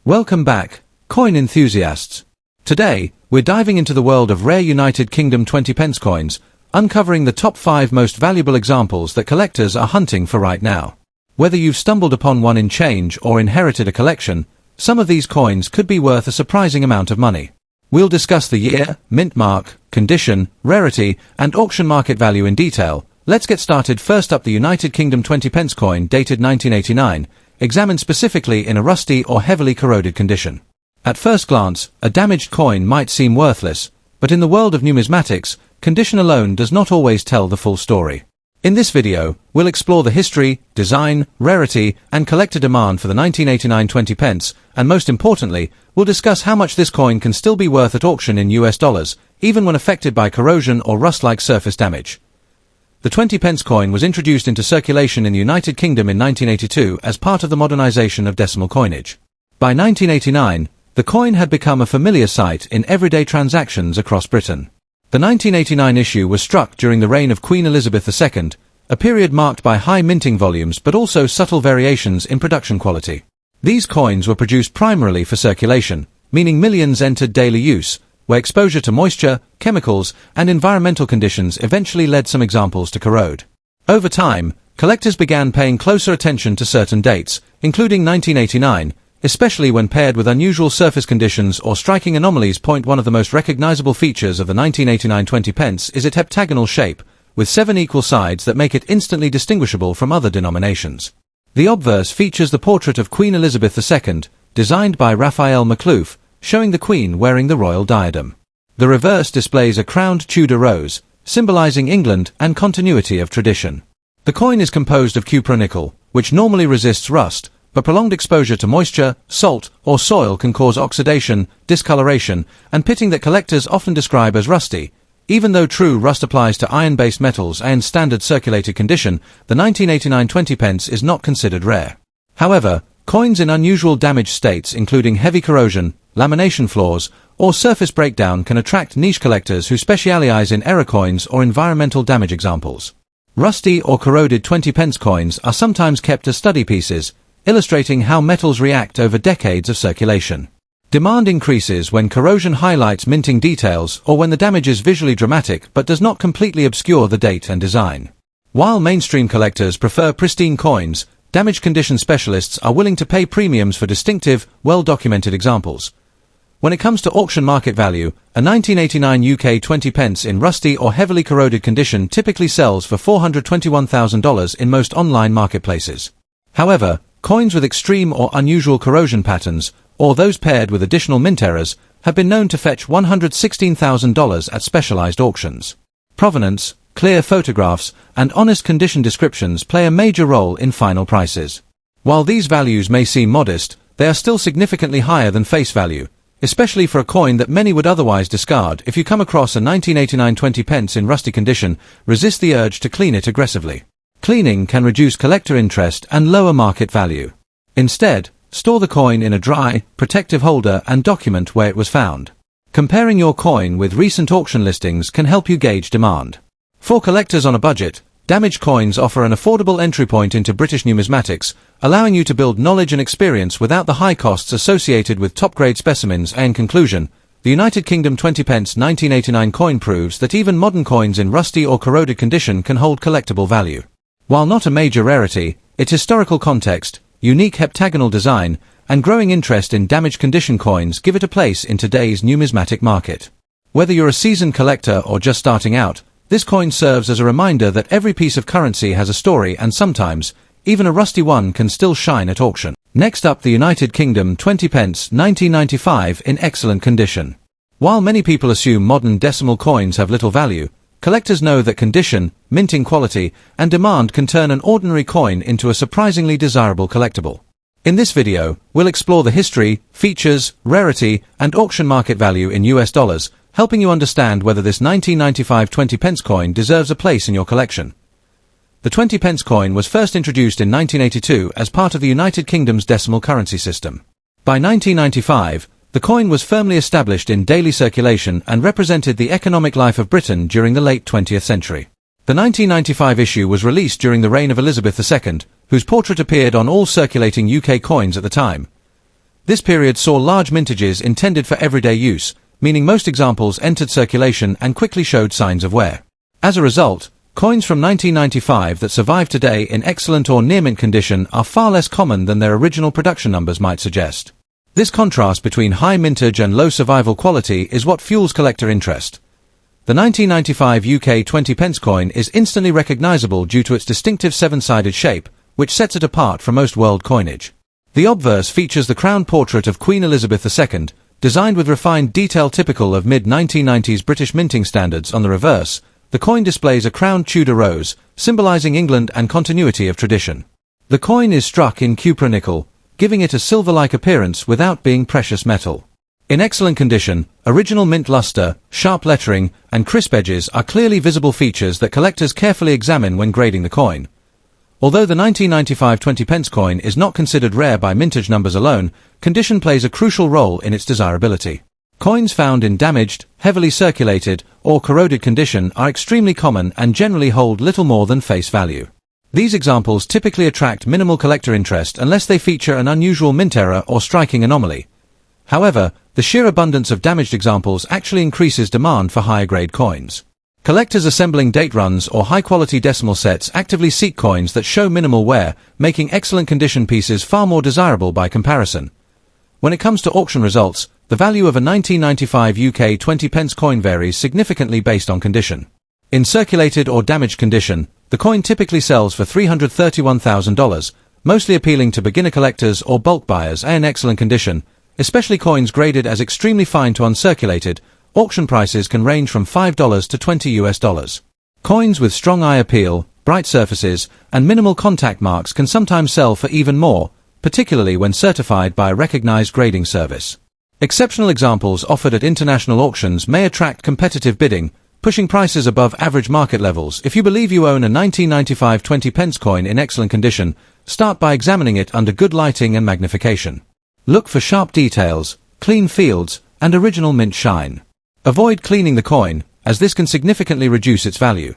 Welcome back, coin enthusiasts. Today, we're diving into the world of rare United Kingdom 20 pence coins, uncovering the top 5 most valuable examples that collectors are hunting for right now. Whether you've stumbled upon one in change or inherited a collection, some of these coins could be worth a surprising amount of money. We'll discuss the year, mint mark, condition, rarity, and auction market value in detail. Let's get started. First up, the United Kingdom 20 pence coin dated 1989, examined specifically in a rusty or heavily corroded condition. At first glance, a damaged coin might seem worthless, but in the world of numismatics, condition alone does not always tell the full story. In this video, we'll explore the history, design, rarity, and collector demand for the 1989 20 pence, and most importantly, we'll discuss how much this coin can still be worth at auction in US dollars, even when affected by corrosion or rust-like surface damage. The 20 pence coin was introduced into circulation in the United Kingdom in 1982 as part of the modernization of decimal coinage. By 1989, the coin had become a familiar sight in everyday transactions across Britain. The 1989 issue was struck during the reign of Queen Elizabeth II, a period marked by high minting volumes but also subtle variations in production quality. These coins were produced primarily for circulation, meaning millions entered daily use, where exposure to moisture, chemicals, and environmental conditions eventually led some examples to corrode. Over time, collectors began paying closer attention to certain dates, including 1989, especially when paired with unusual surface conditions or striking anomalies. One of the most recognizable features of the 1989 20 pence is its heptagonal shape, with 7 equal sides that make it instantly distinguishable from other denominations. The obverse features the portrait of Queen Elizabeth II, designed by Raphael Makhlouf, showing the Queen wearing the royal diadem. The reverse displays a crowned Tudor rose, symbolizing England and continuity of tradition. The coin is composed of cupronickel, which normally resists rust, but prolonged exposure to moisture, salt, or soil can cause oxidation, discoloration, and pitting that collectors often describe as rusty. Even though true rust applies to iron-based metals and standard circulated condition, the 1989 20 pence is not considered rare. However, coins in unusual damaged states, including heavy corrosion, lamination flaws, or surface breakdown, can attract niche collectors who specialize in error coins or environmental damage examples. Rusty or corroded 20 pence coins are sometimes kept as study pieces, illustrating how metals react over decades of circulation. Demand increases when corrosion highlights minting details or when the damage is visually dramatic but does not completely obscure the date and design. While mainstream collectors prefer pristine coins, damage condition specialists are willing to pay premiums for distinctive, well-documented examples. When it comes to auction market value, a 1989 UK 20 pence in rusty or heavily corroded condition typically sells for $421,000 in most online marketplaces. However, coins with extreme or unusual corrosion patterns, or those paired with additional mint errors, have been known to fetch $116,000 at specialized auctions. Provenance, clear photographs, and honest condition descriptions play a major role in final prices. While these values may seem modest, they are still significantly higher than face value, especially for a coin that many would otherwise discard. If you come across a 1989 20 pence in rusty condition, resist the urge to clean it aggressively. Cleaning can reduce collector interest and lower market value. Instead, store the coin in a dry, protective holder and document where it was found. Comparing your coin with recent auction listings can help you gauge demand. For collectors on a budget, damaged coins offer an affordable entry point into British numismatics, allowing you to build knowledge and experience without the high costs associated with top-grade specimens. In conclusion, the United Kingdom 20 pence 1989 coin proves that even modern coins in rusty or corroded condition can hold collectible value. While not a major rarity, its historical context, unique heptagonal design, and growing interest in damaged condition coins give it a place in today's numismatic market. Whether you're a seasoned collector or just starting out, this coin serves as a reminder that every piece of currency has a story, and sometimes, even a rusty one can still shine at auction. Next up, the United Kingdom 20 pence 1995 in excellent condition. While many people assume modern decimal coins have little value, collectors know that condition, minting quality, and demand can turn an ordinary coin into a surprisingly desirable collectible. In this video, we'll explore the history, features, rarity, and auction market value in US dollars, helping you understand whether this 1995 20 pence coin deserves a place in your collection. The 20 pence coin was first introduced in 1982 as part of the United Kingdom's decimal currency system. By 1995, the coin was firmly established in daily circulation and represented the economic life of Britain during the late 20th century. The 1995 issue was released during the reign of Elizabeth II, whose portrait appeared on all circulating UK coins at the time. This period saw large mintages intended for everyday use, meaning most examples entered circulation and quickly showed signs of wear. As a result, coins from 1995 that survive today in excellent or near-mint condition are far less common than their original production numbers might suggest. This contrast between high mintage and low survival quality is what fuels collector interest. The 1995 UK 20 pence coin is instantly recognizable due to its distinctive seven-sided shape, which sets it apart from most world coinage. The obverse features the crown portrait of Queen Elizabeth II, designed with refined detail typical of mid-1990s British minting standards. On the reverse, the coin displays a crowned Tudor rose, symbolizing England and continuity of tradition. The coin is struck in cupronickel, giving it a silver-like appearance without being precious metal. In excellent condition, original mint luster, sharp lettering, and crisp edges are clearly visible features that collectors carefully examine when grading the coin. Although the 1995 20 pence coin is not considered rare by mintage numbers alone, condition plays a crucial role in its desirability. Coins found in damaged, heavily circulated, or corroded condition are extremely common and generally hold little more than face value. These examples typically attract minimal collector interest unless they feature an unusual mint error or striking anomaly. However, the sheer abundance of damaged examples actually increases demand for higher-grade coins. Collectors assembling date runs or high-quality decimal sets actively seek coins that show minimal wear, making excellent condition pieces far more desirable by comparison. When it comes to auction results, the value of a 1995 UK 20 pence coin varies significantly based on condition. In circulated or damaged condition, the coin typically sells for $331,000, mostly appealing to beginner collectors or bulk buyers. In excellent condition, especially coins graded as extremely fine to uncirculated, auction prices can range from $5 to $20. Coins with strong eye appeal, bright surfaces, and minimal contact marks can sometimes sell for even more, particularly when certified by a recognized grading service. Exceptional examples offered at international auctions may attract competitive bidding, pushing prices above average market levels. If you believe you own a 1995 20 pence coin in excellent condition, start by examining it under good lighting and magnification. Look for sharp details, clean fields, and original mint shine. Avoid cleaning the coin, as this can significantly reduce its value.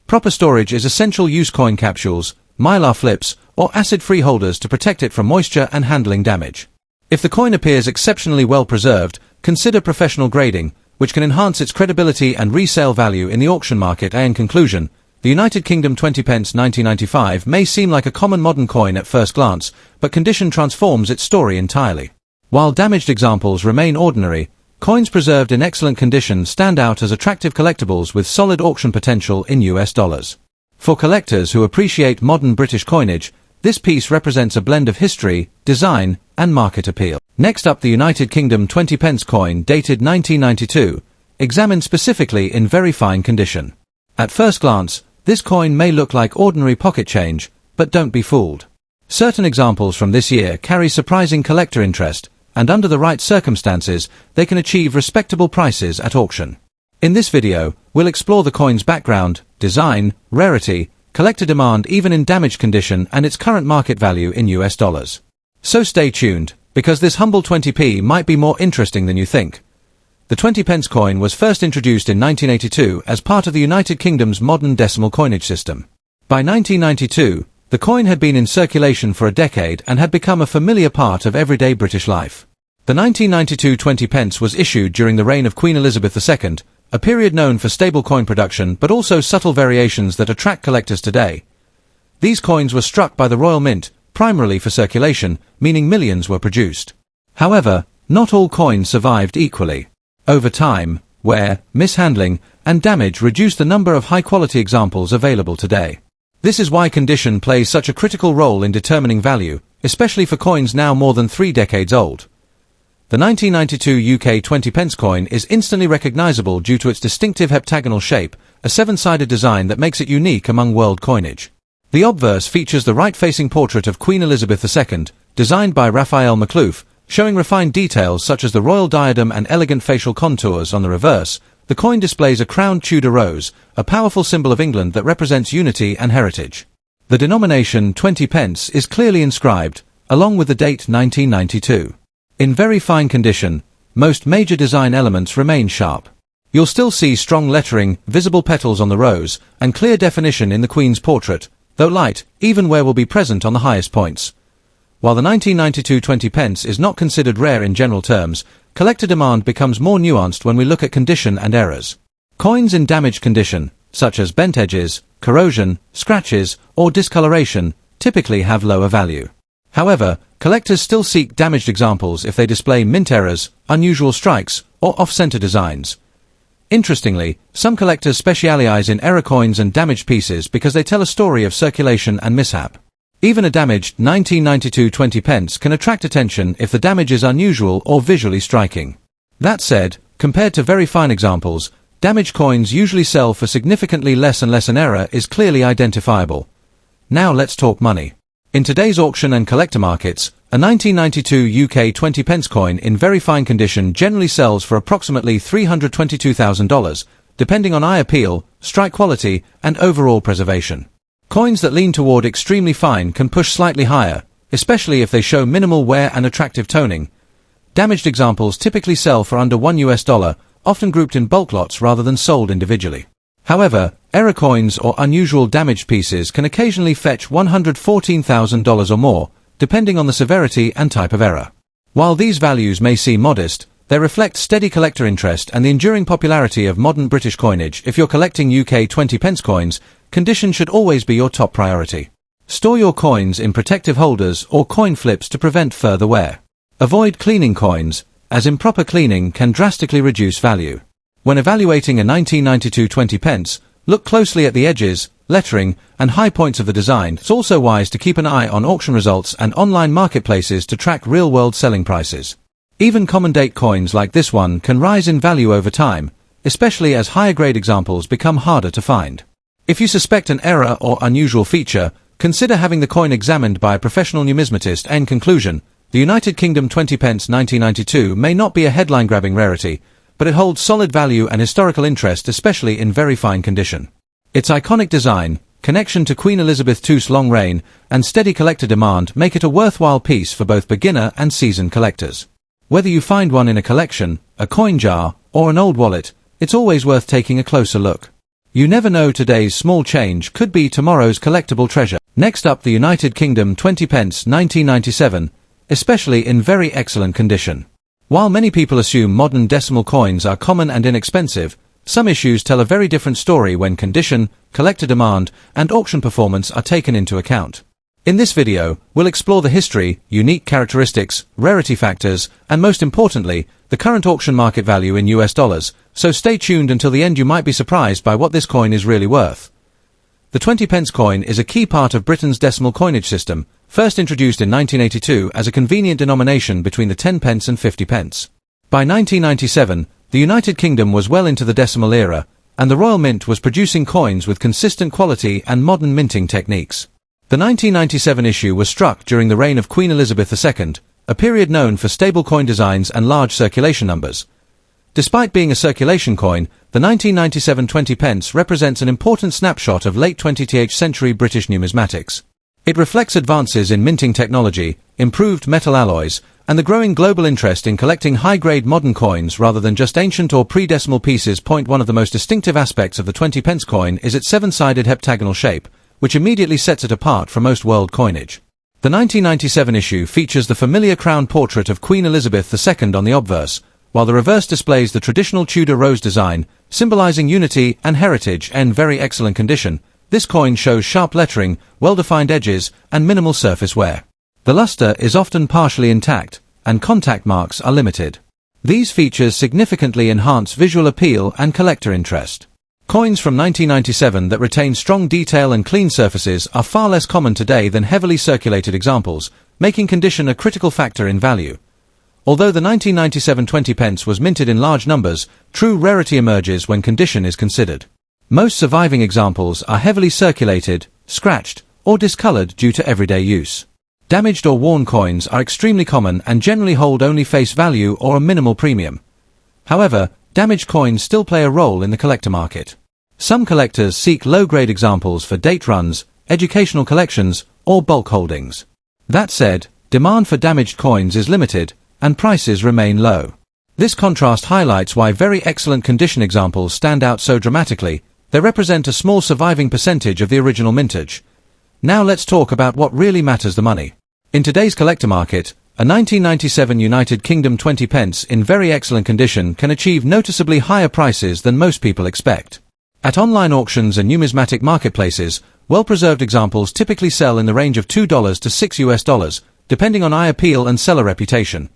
Proper storage is essential. Use coin capsules, mylar flips, or acid-free holders to protect it from moisture and handling damage. If the coin appears exceptionally well preserved, consider professional grading, which can enhance its credibility and resale value in the auction market. In conclusion, the United Kingdom 20 pence 1995 may seem like a common modern coin at first glance, but condition transforms its story entirely. While damaged examples remain ordinary, coins preserved in excellent condition stand out as attractive collectibles with solid auction potential in US dollars. For collectors who appreciate modern British coinage, this piece represents a blend of history, design, and market appeal. Next up, the United Kingdom 20 pence coin dated 1992, examined specifically in very fine condition. At first glance, this coin may look like ordinary pocket change, but don't be fooled. Certain examples from this year carry surprising collector interest, and under the right circumstances, they can achieve respectable prices at auction. In this video, we'll explore the coin's background, design, rarity, collector demand even in damaged condition, and its current market value in US dollars. So stay tuned, because this humble 20p might be more interesting than you think. The 20 pence coin was first introduced in 1982 as part of the United Kingdom's modern decimal coinage system. By 1992, the coin had been in circulation for a decade and had become a familiar part of everyday British life. The 1992 20 pence was issued during the reign of Queen Elizabeth II, a period known for stable coin production but also subtle variations that attract collectors today. These coins were struck by the Royal Mint, primarily for circulation, meaning millions were produced. However, not all coins survived equally. Over time, wear, mishandling, and damage reduced the number of high-quality examples available today. This is why condition plays such a critical role in determining value, especially for coins now more than 3 decades old. The 1992 UK 20 pence coin is instantly recognizable due to its distinctive heptagonal shape, a 7-sided design that makes it unique among world coinage. The obverse features the right-facing portrait of Queen Elizabeth II, designed by Raphael Maklouf, showing refined details such as the royal diadem and elegant facial contours. On the reverse, the coin displays a crowned Tudor rose, a powerful symbol of England that represents unity and heritage. The denomination 20 pence is clearly inscribed, along with the date 1992. In very fine condition, most major design elements remain sharp. You'll still see strong lettering, visible petals on the rose, and clear definition in the Queen's portrait, though light, even wear will be present on the highest points. While the 1992 20 pence is not considered rare in general terms, collector demand becomes more nuanced when we look at condition and errors. Coins in damaged condition, such as bent edges, corrosion, scratches, or discoloration, typically have lower value. However, collectors still seek damaged examples if they display mint errors, unusual strikes, or off-center designs. Interestingly, some collectors specialize in error coins and damaged pieces because they tell a story of circulation and mishap. Even a damaged 1992 20 pence can attract attention if the damage is unusual or visually striking. That said, compared to very fine examples, damaged coins usually sell for significantly less unless an error is clearly identifiable. Now let's talk money. In today's auction and collector markets, a 1992 UK 20 pence coin in very fine condition generally sells for approximately $322,000, depending on eye appeal, strike quality, and overall preservation. Coins that lean toward extremely fine can push slightly higher, especially if they show minimal wear and attractive toning. Damaged examples typically sell for under $1, often grouped in bulk lots rather than sold individually. However, error coins or unusual damaged pieces can occasionally fetch $114,000 or more, depending on the severity and type of error. While these values may seem modest, they reflect steady collector interest and the enduring popularity of modern British coinage. If you're collecting UK 20 pence coins, condition should always be your top priority. Store your coins in protective holders or coin flips to prevent further wear. Avoid cleaning coins, as improper cleaning can drastically reduce value. When evaluating a 1992 20 pence, look closely at the edges, lettering, and high points of the design. It's also wise to keep an eye on auction results and online marketplaces to track real-world selling prices. Even common date coins like this one can rise in value over time, especially as higher-grade examples become harder to find. If you suspect an error or unusual feature, consider having the coin examined by a professional numismatist. In conclusion, the United Kingdom 20 pence 1992 may not be a headline-grabbing rarity, but it holds solid value and historical interest, especially in very fine condition. Its iconic design, connection to Queen Elizabeth II's long reign, and steady collector demand make it a worthwhile piece for both beginner and seasoned collectors. Whether you find one in a collection, a coin jar, or an old wallet, it's always worth taking a closer look. You never know, today's small change could be tomorrow's collectible treasure. Next up, the United Kingdom 20 pence 1997, especially in very excellent condition. While many people assume modern decimal coins are common and inexpensive, some issues tell a very different story when condition, collector demand, and auction performance are taken into account. In this video, we'll explore the history, unique characteristics, rarity factors, and most importantly, the current auction market value in US dollars, so stay tuned until the end. You might be surprised by what this coin is really worth. The 20 pence coin is a key part of Britain's decimal coinage system, first introduced in 1982 as a convenient denomination between the 10 pence and 50 pence. By 1997, the United Kingdom was well into the decimal era, and the Royal Mint was producing coins with consistent quality and modern minting techniques. The 1997 issue was struck during the reign of Queen Elizabeth II, a period known for stable coin designs and large circulation numbers. Despite being a circulation coin, the 1997 20 pence represents an important snapshot of late 20th century British numismatics. It reflects advances in minting technology, improved metal alloys, and the growing global interest in collecting high-grade modern coins rather than just ancient or pre-decimal pieces. One of the most distinctive aspects of the 20 pence coin is its seven-sided heptagonal shape, which immediately sets it apart from most world coinage. The 1997 issue features the familiar crown portrait of Queen Elizabeth II on the obverse, while the reverse displays the traditional Tudor rose design, symbolizing unity and heritage. In very excellent condition, this coin shows sharp lettering, well-defined edges, and minimal surface wear. The luster is often partially intact, and contact marks are limited. These features significantly enhance visual appeal and collector interest. Coins from 1997 that retain strong detail and clean surfaces are far less common today than heavily circulated examples, making condition a critical factor in value. Although the 1997 20 pence was minted in large numbers, true rarity emerges when condition is considered. Most surviving examples are heavily circulated, scratched, or discolored due to everyday use. Damaged or worn coins are extremely common and generally hold only face value or a minimal premium. However, damaged coins still play a role in the collector market. Some collectors seek low-grade examples for date runs, educational collections, or bulk holdings. That said, demand for damaged coins is limited, and prices remain low. This contrast highlights why very excellent condition examples stand out so dramatically. They represent a small surviving percentage of the original mintage. Now let's talk about what really matters: the money. In today's collector market, a 1997 United Kingdom 20 pence in very excellent condition can achieve noticeably higher prices than most people expect. At online auctions and numismatic marketplaces, well-preserved examples typically sell in the range of $2 to $6, depending on eye appeal and seller reputation.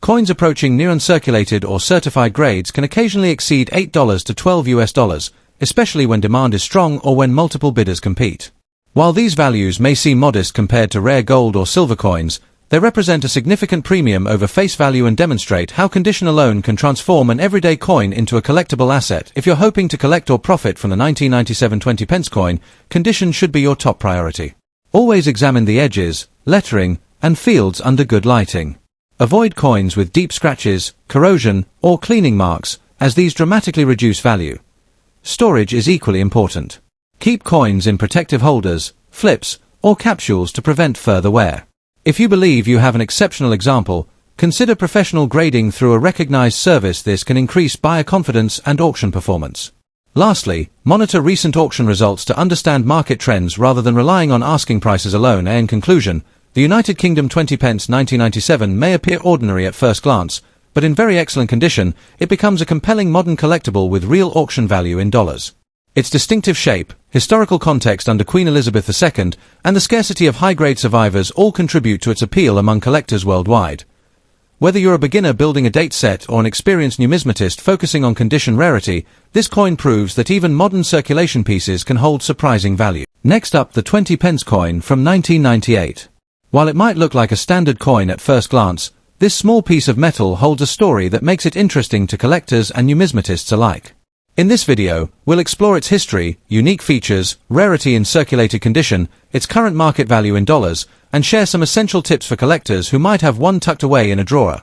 Coins approaching near uncirculated or certified grades can occasionally exceed $8 to $12, especially when demand is strong or when multiple bidders compete. While these values may seem modest compared to rare gold or silver coins, they represent a significant premium over face value and demonstrate how condition alone can transform an everyday coin into a collectible asset. If you're hoping to collect or profit from the 1997 20 pence coin, condition should be your top priority. Always examine the edges, lettering, and fields under good lighting. Avoid coins with deep scratches, corrosion, or cleaning marks, as these dramatically reduce value. Storage is equally important. Keep coins in protective holders, flips, or capsules to prevent further wear. If you believe you have an exceptional example, consider professional grading through a recognized service. This can increase buyer confidence and auction performance. Lastly, monitor recent auction results to understand market trends rather than relying on asking prices alone. In conclusion, the United Kingdom 20 pence 1997 may appear ordinary at first glance, but in very excellent condition, it becomes a compelling modern collectible with real auction value in dollars. Its distinctive shape, historical context under Queen Elizabeth II, and the scarcity of high-grade survivors all contribute to its appeal among collectors worldwide. Whether you're a beginner building a date set or an experienced numismatist focusing on condition rarity, this coin proves that even modern circulation pieces can hold surprising value. Next up, the 20 pence coin from 1998. While it might look like a standard coin at first glance, this small piece of metal holds a story that makes it interesting to collectors and numismatists alike. In this video, we'll explore its history, unique features, rarity in circulated condition, its current market value in dollars, and share some essential tips for collectors who might have one tucked away in a drawer.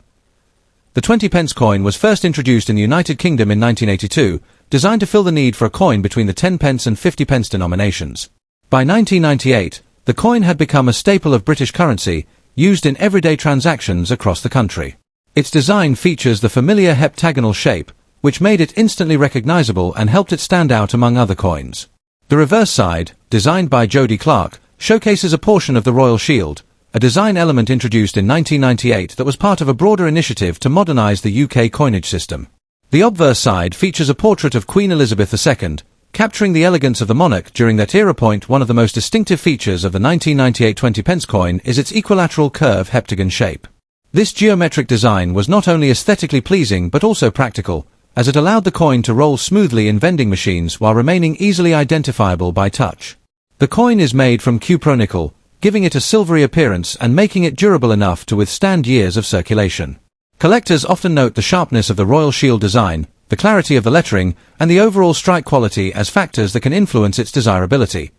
The 20 pence coin was first introduced in the United Kingdom in 1982, designed to fill the need for a coin between the 10 pence and 50 pence denominations. By 1998, the coin had become a staple of British currency, used in everyday transactions across the country. Its design features the familiar heptagonal shape, which made it instantly recognizable and helped it stand out among other coins. The reverse side, designed by Jody Clark, showcases a portion of the royal shield, a design element introduced in 1998 that was part of a broader initiative to modernize the UK coinage system. The obverse side features a portrait of Queen Elizabeth II, capturing the elegance of the monarch during that era. One of the most distinctive features of the 1998 20 pence coin is its equilateral curve heptagon shape. This geometric design was not only aesthetically pleasing but also practical, as it allowed the coin to roll smoothly in vending machines while remaining easily identifiable by touch. The coin is made from cupronickel, giving it a silvery appearance and making it durable enough to withstand years of circulation. Collectors often note the sharpness of the royal shield design, the clarity of the lettering, and the overall strike quality as factors that can influence its desirability.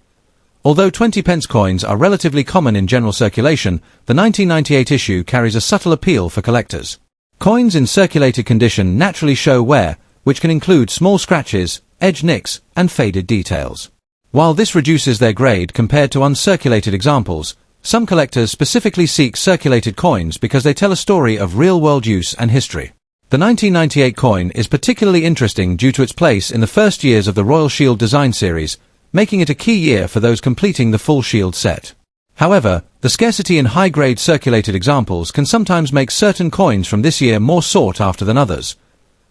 Although 20 pence coins are relatively common in general circulation, the 1998 issue carries a subtle appeal for collectors. Coins in circulated condition naturally show wear, which can include small scratches, edge nicks, and faded details. While this reduces their grade compared to uncirculated examples, some collectors specifically seek circulated coins because they tell a story of real-world use and history. The 1998 coin is particularly interesting due to its place in the first years of the Royal Shield design series, making it a key year for those completing the full shield set. However, the scarcity in high-grade circulated examples can sometimes make certain coins from this year more sought after than others.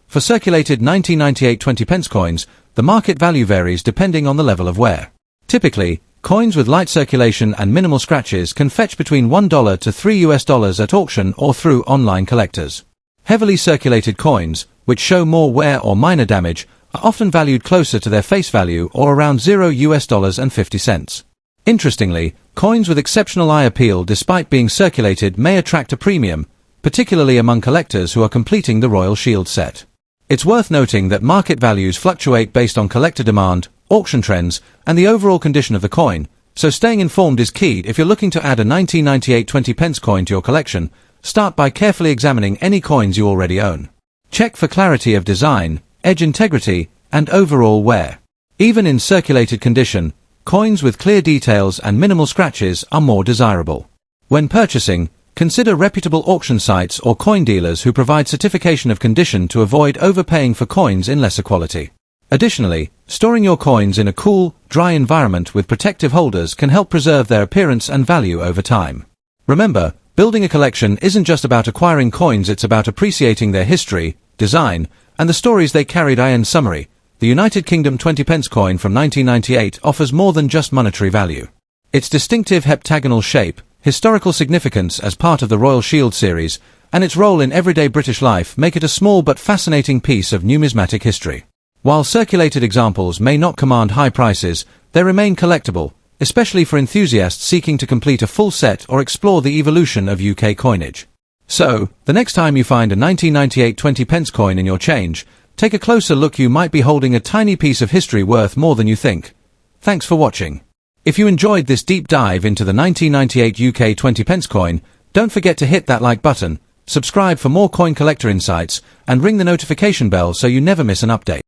For circulated 1998 20 pence coins, the market value varies depending on the level of wear. Typically, coins with light circulation and minimal scratches can fetch between $1 to $3 at auction or through online collectors. Heavily circulated coins, which show more wear or minor damage, are often valued closer to their face value or around $0.50. Interestingly, coins with exceptional eye appeal despite being circulated may attract a premium, particularly among collectors who are completing the Royal Shield set. It's worth noting that market values fluctuate based on collector demand, auction trends, and the overall condition of the coin, so staying informed is key. If you're looking to add a 1998 20 pence coin to your collection, start by carefully examining any coins you already own. Check for clarity of design, edge integrity, and overall wear. Even in circulated condition, coins with clear details and minimal scratches are more desirable. When purchasing, consider reputable auction sites or coin dealers who provide certification of condition to avoid overpaying for coins in lesser quality. Additionally, storing your coins in a cool, dry environment with protective holders can help preserve their appearance and value over time. Remember, building a collection isn't just about acquiring coins, it's about appreciating their history, design, and the stories they carried. In summary, the United Kingdom 20 pence coin from 1998 offers more than just monetary value. Its distinctive heptagonal shape, historical significance as part of the Royal Shield series, and its role in everyday British life make it a small but fascinating piece of numismatic history. While circulated examples may not command high prices, they remain collectible, especially for enthusiasts seeking to complete a full set or explore the evolution of UK coinage. So, the next time you find a 1998 20 pence coin in your change, take a closer look. You might be holding a tiny piece of history worth more than you think. Thanks for watching. If you enjoyed this deep dive into the 1998 UK 20 pence coin, don't forget to hit that like button, subscribe for more coin collector insights, and ring the notification bell so you never miss an update.